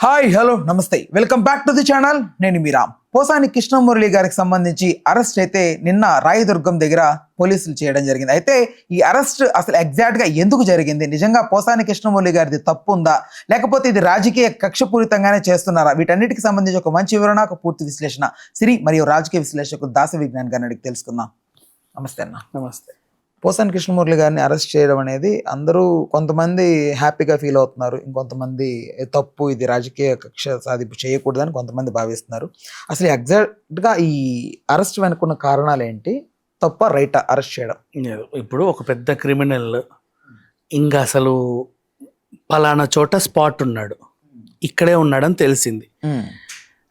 Hi hello నమస్తే welcome back to the channel. నేను మీ రామ్. పోసాని కృష్ణమురళి గారికి సంబంధించి అరెస్ట్ అయితే నిన్న రాయదుర్గం దగ్గర పోలీసులు చేయడం జరిగింది. అయితే ఈ అరెస్ట్ అసలు ఎగ్జాక్ట్ గా ఎందుకు జరిగింది, నిజంగా పోసాని కృష్ణమురళి గారిది తప్పు ఉందా లేకపోతే ఇది రాజకీయ కక్షపూరితంగానే చేస్తున్నారా, వీటన్నిటికి సంబంధించి ఒక మంచి వివరణ, ఒక పూర్తి విశ్లేషణ సిరి మరియు రాజకీయ విశ్లేషకుడు దాస విజ్ఞాన్ గారిని అడిగి తెలుసుకుందాం. నమస్తే అన్న. నమస్తే. పోసాని కృష్ణమురళి గారిని అరెస్ట్ చేయడం అనేది అందరూ కొంతమంది హ్యాపీగా ఫీల్ అవుతున్నారు, ఇంకొంతమంది తప్పు, ఇది రాజకీయ కక్ష సాధింపు చేయకూడదని కొంతమంది భావిస్తున్నారు. అసలు ఎగ్జాక్ట్గా ఈ అరెస్ట్ వెనుకున్న కారణాలు ఏంటి, తప్ప రైటా అరెస్ట్ చేయడం? ఇప్పుడు ఒక పెద్ద క్రిమినల్ ఇంకా అసలు పలానా చోట స్పాట్ ఉన్నాడు, ఇక్కడే ఉన్నాడని తెలిసింది,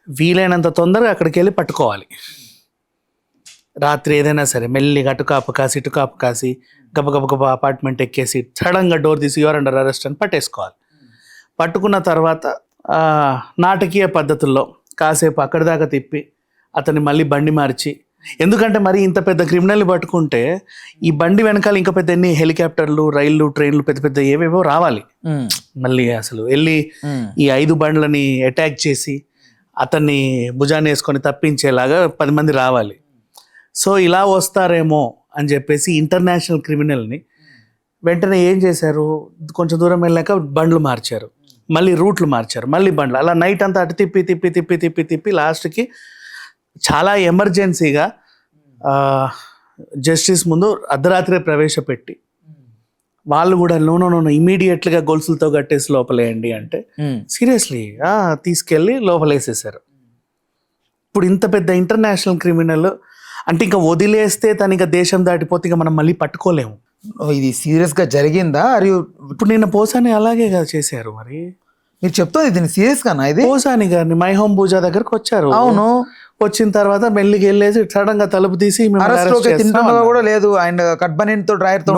వీలైనంత తొందరగా అక్కడికి వెళ్ళి పట్టుకోవాలి. రాత్రి ఏదైనా సరే మెల్లిగా అటు కాపు కాసి ఇటు కాపు కాసి గబ అపార్ట్మెంట్ ఎక్కేసి సడన్గా డోర్ తీసి యువర్ అండర్ అరెస్ట్ అని పట్టేసుకోవాలి. పట్టుకున్న తర్వాత నాటకీయ పద్ధతుల్లో కాసేపు అక్కడి దాకా తిప్పి అతన్ని మళ్ళీ బండి మార్చి, ఎందుకంటే మరి ఇంత పెద్ద క్రిమినల్ని పట్టుకుంటే ఈ బండి వెనకాల ఇంకా పెద్ద ఎన్ని హెలికాప్టర్లు, రైళ్లు, ట్రైన్లు పెద్ద పెద్ద ఏవేవో రావాలి. మళ్ళీ అసలు వెళ్ళి ఈ 5 బండ్లని అటాక్ చేసి అతన్ని భుజాన్ని వేసుకొని తప్పించేలాగా 10 మంది రావాలి. సో ఇలా వస్తారేమో అని చెప్పేసి ఇంటర్నేషనల్ క్రిమినల్ని వెంటనే ఏం చేశారు, కొంచెం దూరం వెళ్ళాక బండ్లు మార్చారు, మళ్ళీ రూట్లు మార్చారు, మళ్ళీ బండ్లు, అలా నైట్ అంతా అటు తిప్పి తిప్పి తిప్పి తిప్పి తిప్పి లాస్ట్కి చాలా ఎమర్జెన్సీగా జస్టిస్ ముందు అర్ధరాత్రే ప్రవేశపెట్టి వాళ్ళు కూడా నో ఇమీడియట్గా గొలుసులతో కట్టేసి లోపలేయండి అంటే సీరియస్లీ తీసుకెళ్ళి లోపలేసేసారు. ఇప్పుడు ఇంత పెద్ద ఇంటర్నేషనల్ క్రిమినల్ అంటే ఇంకా వదిలేస్తే తను ఇంకా దేశం దాటిపోతే ఇంకా మనం మళ్ళీ పట్టుకోలేము. ఇది సీరియస్ గా జరిగిందా? ఇప్పుడు నిన్న పోసాని అలాగే కదా చేశారు. మరి మీరు చెప్తుంది దీన్ని సీరియస్ గానా? ఇది పోసాని గారిని మై హోమ్ పూజా దగ్గరకు వచ్చారు. అవును, వచ్చిన తర్వాత మెల్లికి వెళ్ళేసి సడన్ గా తలుపు తీసి కూడా లేదు, ఆయన కట్బనీతో డ్రైవర్ తో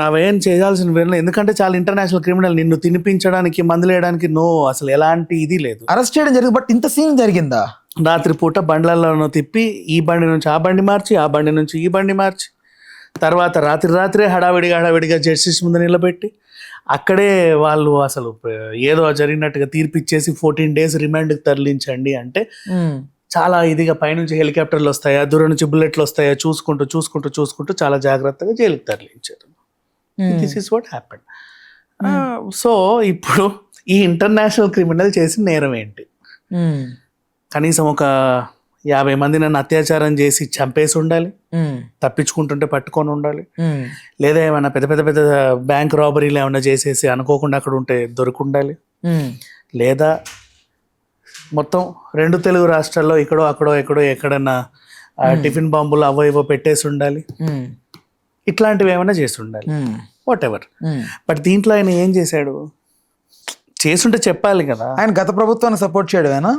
అవేం చేయాల్సిన వేరే, ఎందుకంటే చాలా ఇంటర్నేషనల్ క్రిమినల్, నిన్ను తినిపించడానికి మందులు వేయడానికి అసలు ఎలాంటి ఇది లేదు. అరెస్ట్ చేయడం జరిగింది, బట్ ఇంత సీన్ జరిగిందా? రాత్రిపూట బండ్లలో తిప్పి ఈ బండి నుంచి ఆ బండి మార్చి, ఆ బండి నుంచి ఈ బండి మార్చి, తర్వాత రాత్రే హడావిడిగా జస్టిస్ ముందు నిలబెట్టి అక్కడే వాళ్ళు అసలు ఏదో జరిగినట్టుగా తీర్పిచ్చేసి 14 days రిమాండ్కి తరలించండి అంటే చాలా ఇదిగా పైనుంచి హెలికాప్టర్లు వస్తాయా, దూరం నుంచి బుల్లెట్లు వస్తాయా చూసుకుంటూ చాలా జాగ్రత్తగా జైలుకి తరలించారు. This is what happened. So ఇప్పుడు ఈ ఇంటర్నేషనల్ క్రిమినల్ చేసిన నేరం ఏంటి? కనీసం ఒక 50 మంది నన్ను అత్యాచారం చేసి చంపేసి ఉండాలి, తప్పించుకుంటుంటే పట్టుకొని ఉండాలి, లేదా ఏమైనా పెద్ద బ్యాంక్ రాబరీలు ఏమైనా చేసేసి అనుకోకుండా అక్కడ ఉంటే దొరికుండాలి, లేదా మొత్తం 2 తెలుగు రాష్ట్రాల్లో ఎక్కడో ఎక్కడన్నా టిఫిన్ బాంబులు అవో ఇవో పెట్టేసి ఉండాలి, ఇట్లాంటివి ఏమైనా చేసి ఉండాలి, వాట్ ఎవర్. బట్ దీంట్లో ఆయన ఏం చేశాడు, చేస్తుంటే చెప్పాలి కదా. ఆయన గత ప్రభుత్వాన్ని సపోర్ట్ చేయడమేనా?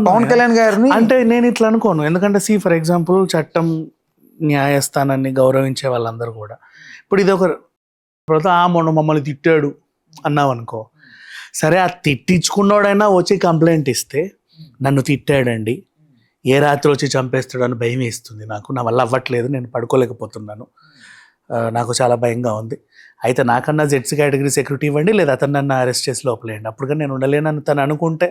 పవన్ కళ్యాణ్ గారిని అంటే నేను ఇట్లా అనుకోను. ఎందుకంటే ఫర్ ఎగ్జాంపుల్ చట్టం న్యాయస్థానాన్ని గౌరవించే వాళ్ళందరూ కూడా ఇప్పుడు ఇది ఒక మొన్న మమ్మల్ని తిట్టాడు అన్నావు అనుకో, సరే ఆ తిట్టించుకున్నోడైనా వచ్చి కంప్లైంట్ ఇస్తే నన్ను తిట్టాడండి, ఏ రాత్రి వచ్చి చంపేస్తాడు అని భయం వేస్తుంది నాకు, నా వల్ల అవ్వట్లేదు, నేను పడుకోలేకపోతున్నాను, నాకు చాలా భయంగా ఉంది, అయితే నాకన్నా జెడ్సీ కేటగిరీ సెక్యూరిటీ ఇవ్వండి, లేదా అతను నన్ను అరెస్ట్ చేసి లోపలేయండి, అప్పుడు నేను ఉండలేనని తను అనుకుంటే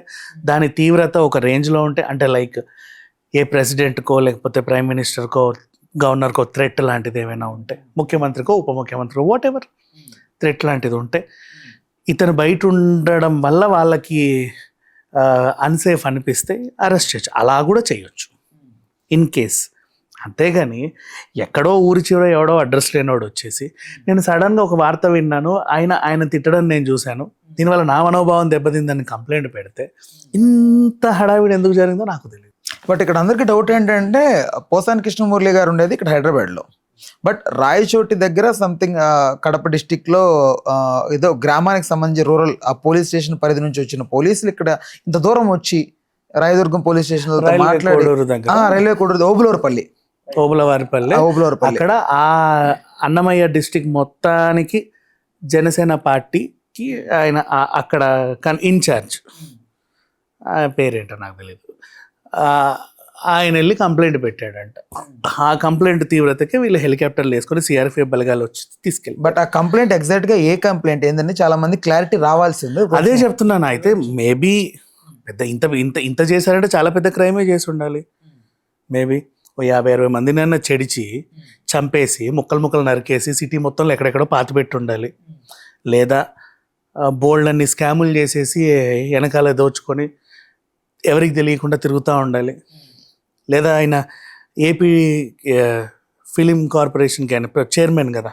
దాని తీవ్రత ఒక రేంజ్లో ఉంటే, అంటే లైక్ ఏ ప్రెసిడెంట్కో లేకపోతే ప్రైమ్ మినిస్టర్కో గవర్నర్కో థ్రెట్ లాంటిది ఏమైనా ఉంటే, ముఖ్యమంత్రికో ఉప ముఖ్యమంత్రికో వాట్ ఎవర్ థ్రెట్ లాంటిది ఉంటే, ఇతను బయట ఉండడం వల్ల వాళ్ళకి అన్సేఫ్ అనిపిస్తే అరెస్ట్ చేయొచ్చు, అలా కూడా చేయొచ్చు ఇన్ కేస్. అంతేగాని ఎక్కడో ఊరి చివర ఎవడో అడ్రస్ లేనివాడు వచ్చేసి, నేను సడన్గా ఒక వార్త విన్నాను, ఆయన తిట్టడం నేను చూశాను, దీనివల్ల నా మనోభావం దెబ్బతిందని కంప్లైంట్ పెడితే ఇంత హడావిడి ఎందుకు జరిగిందో నాకు తెలియదు. బట్ ఇక్కడ అందరికీ డౌట్ ఏంటంటే, పోసాని కృష్ణమురళి గారు ఉండేది ఇక్కడ హైదరాబాద్లో, బట్ రాయచోటి దగ్గర సంథింగ్ కడప డిస్టిక్లో ఏదో గ్రామానికి సంబంధించి రూరల్ ఆ పోలీస్ స్టేషన్ పరిధి నుంచి వచ్చిన పోలీసులు ఇక్కడ ఇంత దూరం వచ్చి రాయదుర్గం పోలీస్ స్టేషన్ మాట్లాడి, రైల్వే కోడూరు ఓబులవారిపల్లి అక్కడ ఆ అన్నమయ్య డిస్టిక్ మొత్తానికి జనసేన పార్టీకి ఆయన అక్కడ ఇన్ఛార్జ్, పేరేంటో నాకు తెలియదు, ఆయన వెళ్ళి కంప్లైంట్ పెట్టాడంట. ఆ కంప్లైంట్ తీవ్రతకి వీళ్ళు హెలికాప్టర్లు వేసుకొని సిఆర్పిఎఫ్ బలగాలు వచ్చి తీసుకెళ్ళి. బట్ ఆ కంప్లైంట్ ఎగ్జాక్ట్ గా ఏ కంప్లైంట్ ఏంటంటే చాలా మంది క్లారిటీ రావాల్సింది. అదే చెప్తున్నాను. అయితే మేబీ పెద్ద ఇంత ఇంత ఇంత చేశారంటే చాలా పెద్ద క్రైమే చేసి ఉండాలి. మేబీ ఓ 50-60 మందినైనా చెడిచి చంపేసి ముక్కలు నరికేసి సిటీ మొత్తంలో ఎక్కడెక్కడో పాతి పెట్టి ఉండాలి. లేదా బోల్డ్ అన్ని స్కాములు చేసేసి వెనకాల దోచుకొని ఎవరికి తెలియకుండా తిరుగుతూ ఉండాలి. లేదా ఆయన ఏపీ ఫిలిం కార్పొరేషన్కి ఆయన చైర్మన్ కదా,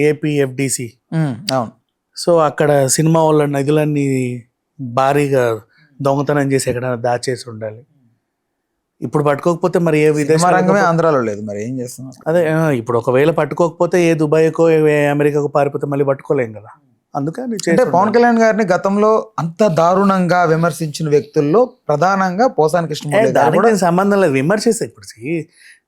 ఏపీఎఫ్డిసి. అవును. సో అక్కడ సినిమా వాళ్ళ నిధులన్నీ భారీగా దొంగతనం చేసి ఎక్కడైనా దాచేసి ఉండాలి. ఇప్పుడు పట్టుకోకపోతే మరి ఏ విదేశ రంగమే ఆంధ్రాలో లేదు, మరి ఏం చేస్తున్నాం. అదే ఇప్పుడు ఒకవేళ పట్టుకోకపోతే ఏ దుబాయ్కో ఏ అమెరికాకో పారిపోతే మళ్ళీ పట్టుకోలేం కదా. అందుకని అంటే పవన్ కళ్యాణ్ గారిని గతంలో అంత దారుణంగా విమర్శించిన వ్యక్తుల్లో ప్రధానంగా పోసాని కృష్ణమూర్తి గారు కూడా సంబంధం లేదు. విమర్శిస్తే ఇప్పుడు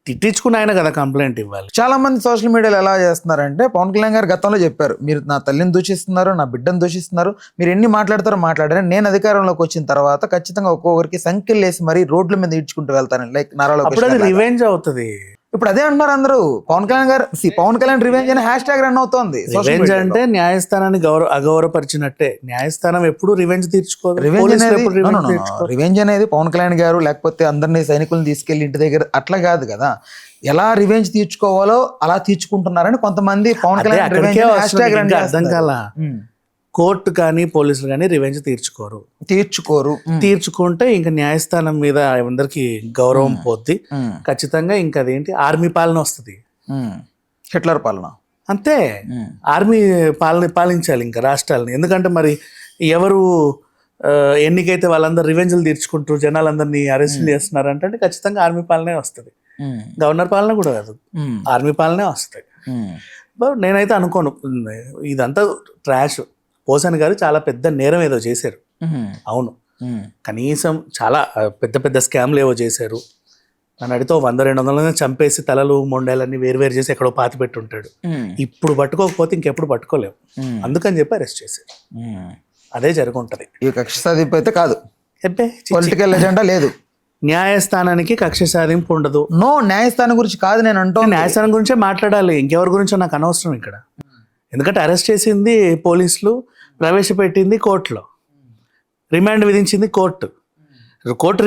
తిట్టించుకుని ఆయన కదా కంప్లైంట్ ఇవ్వాలి. చాలా మంది సోషల్ మీడియాలో ఎలా చేస్తున్నారంటే పవన్ కళ్యాణ్ గారు గతంలో చెప్పారు, మీరు నా తల్లిని దూషిస్తున్నారు, నా బిడ్డను దూషిస్తున్నారు, మీరు ఎన్ని మాట్లాడతారో మాట్లాడారు, నేను అధికారంలోకి వచ్చిన తర్వాత ఖచ్చితంగా ఒక్కొక్కరికి సంఖ్యలు వేసి మరీ రోడ్ల మీద ఈడ్చుకుంటూ వెళ్తాను, లైక్ నారా లోకేష్ గారు. రివెంజ్ అవుతుంది. ఇప్పుడు అదే అంటున్నారు అందరూ. పవన్ కళ్యాణ్ గారు పవన్ కళ్యాణ్ రివెంజ్ అనే హ్యాష్ ట్యాగ్ రన్ అవుతోంది. రివెంజ్ అంటే న్యాయస్థానాన్ని అగౌరవపరిచినట్టే. న్యాయస్థానం ఎప్పుడు రివెంజ్ తీర్చుకోదు. రివెంజ్ అనేది పవన్ కళ్యాణ్ గారు లేకపోతే అందరినీ సైనికులను తీసుకెళ్లి ఇంటి దగ్గర అట్లా కాదు కదా. ఎలా రివెంజ్ తీర్చుకోవాలో అలా తీర్చుకుంటున్నారని కొంతమంది Pawan Kalyan revenge hashtag run అర్థం కాల. కోర్టు కానీ పోలీసులు కానీ రివెంజ్ తీర్చుకుంటే ఇంకా న్యాయస్థానం మీద అందరికి గౌరవం పోద్ది. ఖచ్చితంగా ఇంకా అదేంటి ఆర్మీ పాలన వస్తుంది, హిట్లర్ పాలన. అంతే, ఆర్మీ పాలించాలి ఇంకా రాష్ట్రాలని. ఎందుకంటే మరి ఎవరు ఎన్నికైతే వాళ్ళందరూ రివెంజ్లు తీర్చుకుంటూ జనాలందరినీ అరెస్ట్ చేస్తున్నారు అంటే ఖచ్చితంగా ఆర్మీ పాలనే వస్తుంది. గవర్నర్ పాలన కూడా కాదు, ఆర్మీ పాలనే వస్తుంది. నేనైతే అనుకోను ఇదంతా ట్రాష్. పోసాని గారు చాలా పెద్ద నేరం ఏదో చేశారు. అవును, కనీసం చాలా పెద్ద పెద్ద స్కామ్లు ఏవో చేశారు. నన్ను అడిగితే 100-200 చంపేసి తలలు మొండాలన్నీ వేరు చేసి ఎక్కడో పాతి పెట్టి ఉంటాడు. ఇప్పుడు పట్టుకోకపోతే ఇంకెప్పుడు పట్టుకోలేవు, అందుకని చెప్పి అరెస్ట్ చేశారు. అదే జరుగుంటది. ఈ కక్ష సాధింపు అయితే కాదు, పొలిటికల్ ఎజెండా లేదు, న్యాయస్థానానికి కక్ష సాధింపు ఉండదు. నో, న్యాయస్థానం గురించి కాదు నేను అంటూ. న్యాయస్థానం గురించే మాట్లాడాలి, ఇంకెవరి గురించో నాకు అనవసరం ఇక్కడ. ఎందుకంటే అరెస్ట్ చేసింది పోలీసులు, ప్రవేశపెట్టింది కోర్టులో, రిమాండ్ విధించింది కోర్టు.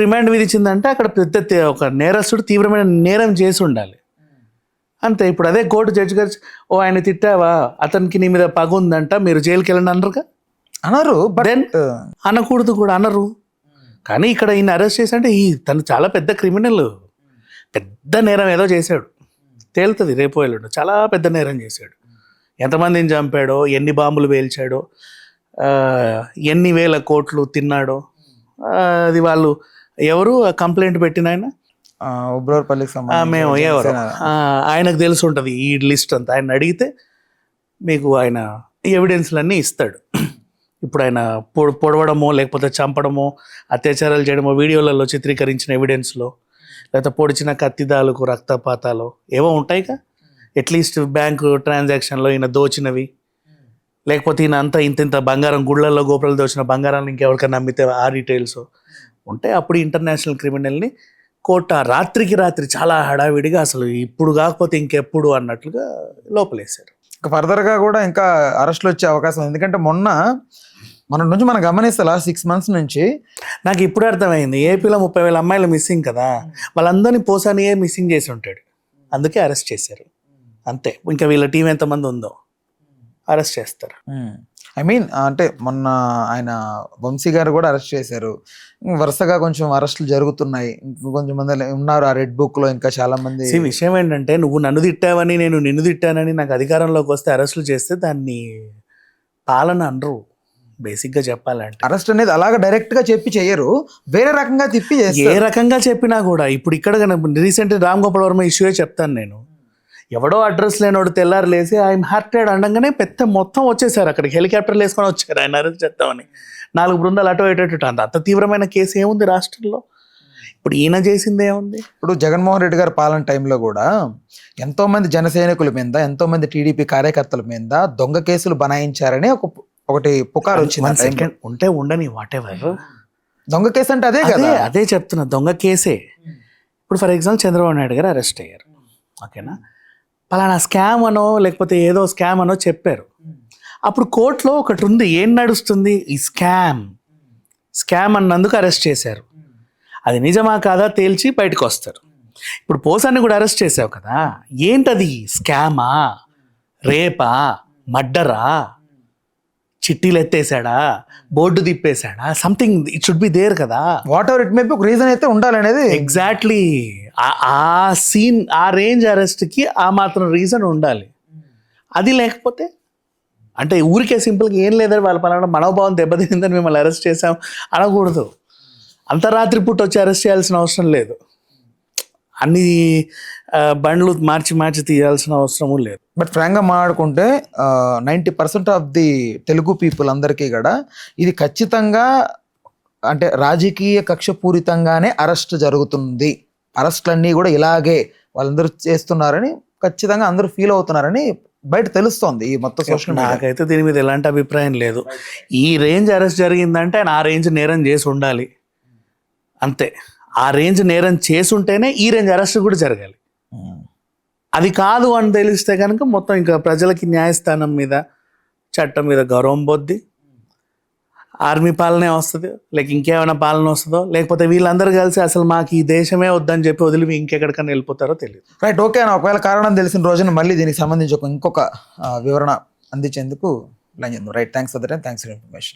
రిమాండ్ విధించిందంటే అక్కడ పెద్ద ఒక నేరస్తుడు తీవ్రమైన నేరం చేసి ఉండాలి అంతే. ఇప్పుడు అదే కోర్టు జడ్జి గారు ఓ ఆయన తిట్టావా, అతనికి నీ మీద పగ ఉందంట, మీరు జైలుకి వెళ్ళండి అనరుగా, అనరు. దెన్ అనకూడదు కూడా, అనరు. కానీ ఇక్కడ ఈయన అరెస్ట్ చేసి అంటే తను చాలా పెద్ద క్రిమినల్, పెద్ద నేరం ఏదో చేశాడు, తేలుతుంది రేపు వెళ్ళాడు. చాలా పెద్ద నేరం చేశాడు. ఎంతమందిని చంపాడో, ఎన్ని బాంబులు పేల్చాడో, ఎన్ని వేల కోట్లు తిన్నాడో, అది వాళ్ళు ఎవరు కంప్లైంట్ పెట్టిన ఆయన ఉబ్రవరపల్లికి మేము ఎవరు ఆయనకు తెలిసి ఉంటుంది ఈ లిస్ట్ అంతా. ఆయన అడిగితే మీకు ఆయన ఎవిడెన్స్లన్నీ ఇస్తాడు. ఇప్పుడు ఆయన పొడవడమో లేకపోతే చంపడమో అత్యాచారాలు చేయడమో వీడియోలలో చిత్రీకరించిన ఎవిడెన్స్లో, లేకపోతే పొడిచిన కత్తిదాలకు రక్తపాతాలు ఏవో ఉంటాయిగా. అట్లీస్ట్ బ్యాంకు ట్రాన్సాక్షన్లో ఈయన దోచినవి, లేకపోతే ఈయన అంతా ఇంత బంగారం గుళ్ళల్లో గోపురాలు దోచిన బంగారాన్ని ఇంకెవరికైనా నమ్మితే ఆ డీటెయిల్స్ ఉంటే అప్పుడు ఇంటర్నేషనల్ క్రిమినల్ని కోర్టు రాత్రికి రాత్రి చాలా హడావిడిగా అసలు ఇప్పుడు కాకపోతే ఇంకెప్పుడు అన్నట్లుగా లోపలేశారు. ఫర్దర్గా కూడా ఇంకా అరెస్టులు వచ్చే అవకాశం. ఎందుకంటే మన నుంచి మనం గమనిస్తే లాస్ట్ 6 months నుంచి నాకు ఇప్పుడు అర్థమైంది, ఏపీలో 30,000 అమ్మాయిలు మిస్సింగ్ కదా, వాళ్ళందరినీ పోసానియే మిస్సింగ్ చేసి ఉంటాడు, అందుకే అరెస్ట్ చేశారు అంతే. ఇంకా వీళ్ళ టీం ఎంతమంది ఉందో అరెస్ట్ చేస్తారు. ఐ మీన్ అంటే మొన్న ఆయన వంశీ గారు కూడా అరెస్ట్ చేశారు. వరుసగా కొంచెం అరెస్టులు జరుగుతున్నాయి, కొంచెం మంది ఉన్నారు ఆ రెడ్ బుక్ లో ఇంకా చాలా మంది. విషయం ఏంటంటే నువ్వు నన్ను తిట్టావని నేను నిన్ను తిట్టానని నాకు అధికారంలోకి వస్తే అరెస్టులు చేస్తే దాన్ని పాలన అనరు. బేసిక్గా చెప్పాలంటే అరెస్ట్ అనేది అలాగా డైరెక్ట్ గా చెప్పి చెయ్యరు, వేరే రకంగా తిప్పి ఏ రకంగా చెప్పినా కూడా. ఇప్పుడు ఇక్కడ రీసెంట్ రామ్ గోపాల్ వర్మ ఇష్యూ చెప్తాను నేను. ఎవడో అడ్రస్ లేనోడు తెల్లారు లేసి ఐఎమ్ హార్టెడ్ అనగానే పెద్ద మొత్తం వచ్చేసారు అక్కడికి, హెలికాప్టర్లు వేసుకొని వచ్చారు ఆయన అరెస్ట్ చేద్దామని. 4 బృందాలు అటో ఇటు అంత తీవ్రమైన కేసు ఏముంది రాష్ట్రంలో? ఇప్పుడు ఈయన చేసింది ఏముంది? ఇప్పుడు జగన్మోహన్ రెడ్డి గారి పాలన టైంలో కూడా ఎంతో మంది జన సైనికుల మీద, ఎంతో మంది టీడీపీ కార్యకర్తల మీద దొంగ కేసులు బనాయించారని ఒకటి పుకారు వచ్చింది. ఉంటే ఉండని వాట్ ఎవర్, దొంగ కేసు అంటే అదే కదా. అదే చెప్తున్నా, దొంగ కేసే. ఇప్పుడు ఫర్ ఎగ్జాంపుల్ చంద్రబాబు నాయుడు గారు అరెస్ట్ అయ్యారు, ఓకేనా, పలానా స్కామ్ అనో లేకపోతే ఏదో స్కామ్ అనో చెప్పారు. అప్పుడు కోర్టులో ఒకటి ఉంది, ఏం నడుస్తుంది, ఈ స్కామ్ అన్నందుకు అరెస్ట్ చేశారు. అది నిజమా కాదా తేల్చి బయటకు వస్తారు. ఇప్పుడు పోసాన్ని కూడా అరెస్ట్ చేసావు కదా, ఏంటది, స్కామా, రేపా, మర్డరా, చిట్టీలు ఎత్తేసాడా, బోర్డు తిప్పేశాడా, something it should be there కదా. Whatever it may be, ఒక రీజన్ అయితే ఉండాలనేది. ఎగ్జాక్ట్లీ, ఆ సీన్, ఆ రేంజ్ అరెస్ట్కి ఆ మాత్రం రీజన్ ఉండాలి. అది లేకపోతే అంటే ఊరికే సింపుల్గా ఏం లేదని వాళ్ళ పలానా మనోభావం దెబ్బతిందని మిమ్మల్ని అరెస్ట్ చేసాం అనకూడదు. అంత రాత్రి పూట వచ్చి అరెస్ట్ చేయాల్సిన అవసరం లేదు, అన్ని బండ్లు మార్చి తీయాల్సిన అవసరము లేదు. బట్ ఫ్రాంక్గా మాట్లాడుకుంటే 90% ఆఫ్ ది తెలుగు పీపుల్ అందరికీ కూడా ఇది ఖచ్చితంగా అంటే రాజకీయ కక్షపూరితంగానే అరెస్ట్ జరుగుతుంది, అరెస్టులన్నీ కూడా ఇలాగే వాళ్ళందరూ చేస్తున్నారని ఖచ్చితంగా అందరూ ఫీల్ అవుతున్నారని బయట తెలుస్తోంది ఈ మొత్తం సోషల్ మీడియా. నాకైతే దీని మీద ఎలాంటి అభిప్రాయం లేదు. ఈ రేంజ్ అరెస్ట్ జరిగిందంటే ఆయన ఆ రేంజ్ నేరం చేసి ఉండాలి అంతే. ఆ రేంజ్ నేరం చేసుంటేనే ఈ రేంజ్ అరెస్ట్ కూడా జరగాలి. అది కాదు అని తెలిస్తే కనుక మొత్తం ఇంకా ప్రజలకి న్యాయస్థానం మీద, చట్టం మీద గౌరవం పోద్ది. ఆర్మీ పాలనే వస్తుంది, లేక ఇంకేమైనా పాలన వస్తుందో, లేకపోతే వీళ్ళందరూ కలిసి అసలు మాకు ఈ దేశమే వద్దని చెప్పి వదిలి ఇంకెక్కడికన్నా వెళ్ళిపోతారో తెలియదు. రైట్, ఓకే అన్న. ఒకవేళ కారణం తెలిసిన రోజున మళ్ళీ దీనికి సంబంధించి ఇంకొక వివరణ అందించేందుకు ప్లాన్ చేద్దాం. Right, thanks for the time, thanks for information.